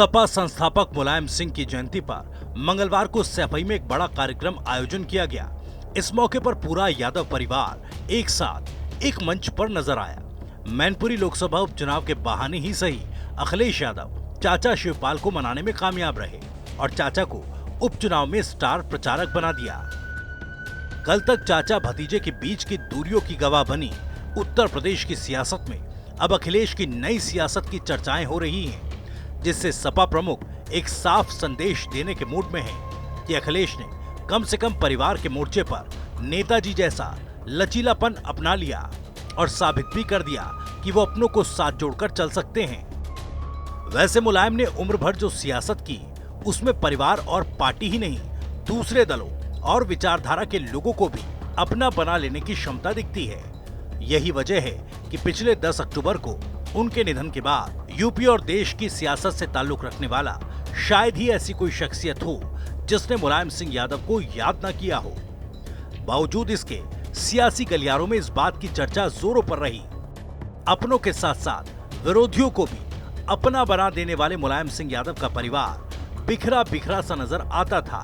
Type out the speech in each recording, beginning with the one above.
सपा संस्थापक मुलायम सिंह की जयंती पर मंगलवार को सैफई में एक बड़ा कार्यक्रम आयोजन किया गया। इस मौके पर पूरा यादव परिवार एक साथ एक मंच पर नजर आया। मैनपुरी लोकसभा उपचुनाव के बहाने ही सही, अखिलेश यादव चाचा शिवपाल को मनाने में कामयाब रहे और चाचा को उपचुनाव में स्टार प्रचारक बना दिया। कल तक चाचा भतीजे के बीच की दूरियों की गवाह बनी उत्तर प्रदेश की सियासत में अब अखिलेश की नई सियासत की चर्चाएं हो रही हैं, जिससे सपा प्रमुख एक साफ संदेश देने के मूड में है कि अखिलेश ने कम से कम परिवार के मोर्चे पर नेताजी जैसा लचीलापन अपना लिया और साबित भी कर दिया कि वो अपनों को साथ जोड़कर चल सकते हैं। वैसे मुलायम ने उम्र भर जो सियासत की उसमें परिवार और पार्टी ही नहीं, दूसरे दलों और विचारधारा के लोगों को भी अपना बना लेने की क्षमता दिखती है। यही वजह है कि पिछले 10 अक्टूबर को उनके निधन के बाद यूपी और देश की सियासत से ताल्लुक रखने वाला शायद ही ऐसी कोई शख्सियत हो जिसने मुलायम सिंह यादव को याद न किया हो। बावजूद इसके सियासी गलियारों में इस बात की चर्चा जोरों पर रही। अपनों के साथ साथ विरोधियों को भी अपना बना देने वाले मुलायम सिंह यादव का परिवार बिखरा बिखरा सा नजर आता था।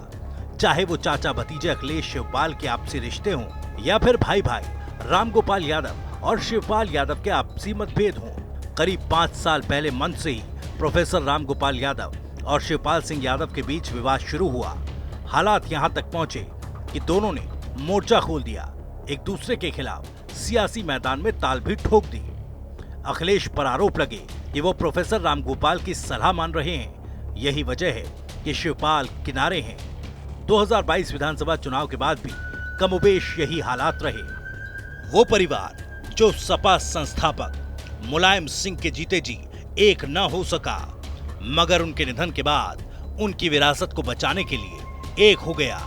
चाहे वो चाचा भतीजे अखिलेश शिवपाल के आपसी रिश्ते हों या फिर भाई भाई रामगोपाल यादव और शिवपाल यादव के आपसी मतभेद हों। करीब 5 साल पहले मंच से ही प्रोफेसर रामगोपाल यादव और शिवपाल सिंह यादव के बीच विवाद शुरू हुआ। हालात यहाँ तक पहुँचे कि दोनों ने मोर्चा खोल दिया, एक दूसरे के खिलाफ सियासी मैदान में ताल भी ठोक दी। अखिलेश पर आरोप लगे कि वो प्रोफेसर रामगोपाल की सलाह मान रहे हैं। यही वजह है कि शिवपाल किनारे हैं। 2022 विधानसभा चुनाव के बाद भी कमोबेश यही हालात रहे। वो परिवार जो सपा संस्थापक मुलायम सिंह के जीते जी एक न हो सका, मगर उनके निधन के बाद उनकी विरासत को बचाने के लिए एक हो गया।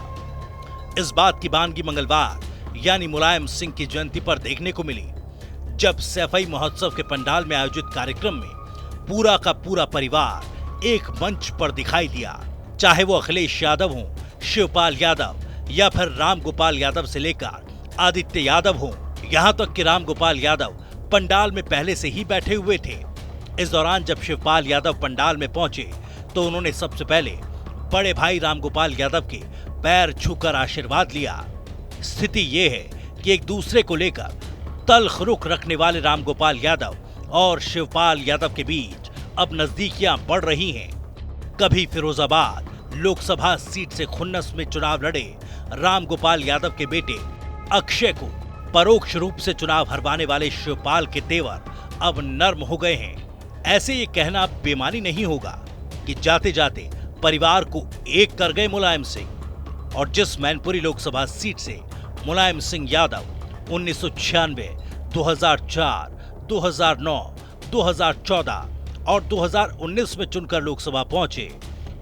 इस बात की बानगी मंगलवार यानी मुलायम सिंह की जयंती पर देखने को मिली, जब सैफई महोत्सव के पंडाल में आयोजित कार्यक्रम में पूरा का पूरा परिवार एक मंच पर दिखाई दिया। चाहे वो अखिलेश यादव हो, शिवपाल यादव या फिर रामगोपाल यादव से लेकर आदित्य यादव हो, यहाँ तक कि रामगोपाल यादव पंडाल में पहले से ही बैठे हुए थे। इस दौरान जब शिवपाल यादव पंडाल में पहुंचे तो उन्होंने सबसे पहले बड़े भाई रामगोपाल यादव के पैर छूकर आशीर्वाद लिया। स्थिति ये है कि एक दूसरे को लेकर तल्ख रुख रखने वाले रामगोपाल यादव और शिवपाल यादव के बीच अब नजदीकियां बढ़ रही हैं। कभी फिरोजाबाद लोकसभा सीट से खुन्नस में चुनाव लड़े रामगोपाल यादव के बेटे अक्षय को परोक्ष रूप से चुनाव हरवाने वाले शिवपाल के तेवर अब नर्म हो गए हैं। ऐसे ये कहना बेमानी नहीं होगा कि जाते जाते परिवार को एक कर गए मुलायम सिंह। और जिस मैनपुरी लोकसभा सीट से मुलायम सिंह यादव 1996, 2004, 2009, 2014 और 2019 में चुनकर लोकसभा पहुंचे,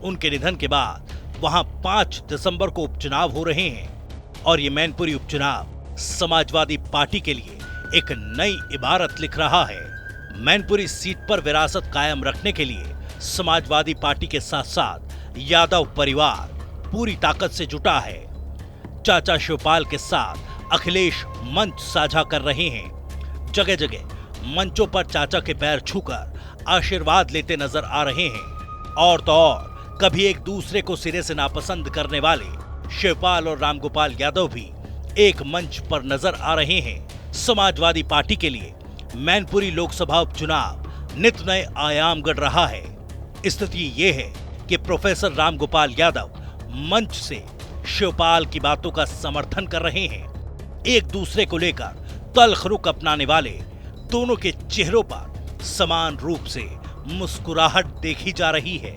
उनके निधन के बाद वहां 5 दिसंबर को उपचुनाव हो रहे हैं। और ये मैनपुरी उपचुनाव समाजवादी पार्टी के लिए एक नई इबारत लिख रहा है। मैनपुरी सीट पर विरासत कायम रखने के लिए समाजवादी पार्टी के साथ साथ यादव परिवार पूरी ताकत से जुटा है। चाचा शिवपाल के साथ अखिलेश मंच साझा कर रहे हैं। जगह जगह मंचों पर चाचा के पैर छूकर आशीर्वाद लेते नजर आ रहे हैं। और तो और कभी एक दूसरे को सिरे से नापसंद करने वाले शिवपाल और रामगोपाल यादव भी एक मंच पर नजर आ रहे हैं। समाजवादी पार्टी के लिए मैनपुरी लोकसभा उपचुनाव नित नए आयाम गढ़ रहा है। स्थिति ये है कि प्रोफेसर रामगोपाल यादव मंच से शिवपाल की बातों का समर्थन कर रहे हैं। एक दूसरे को लेकर तल्ख रुख अपनाने वाले दोनों के चेहरों पर समान रूप से मुस्कुराहट देखी जा रही है।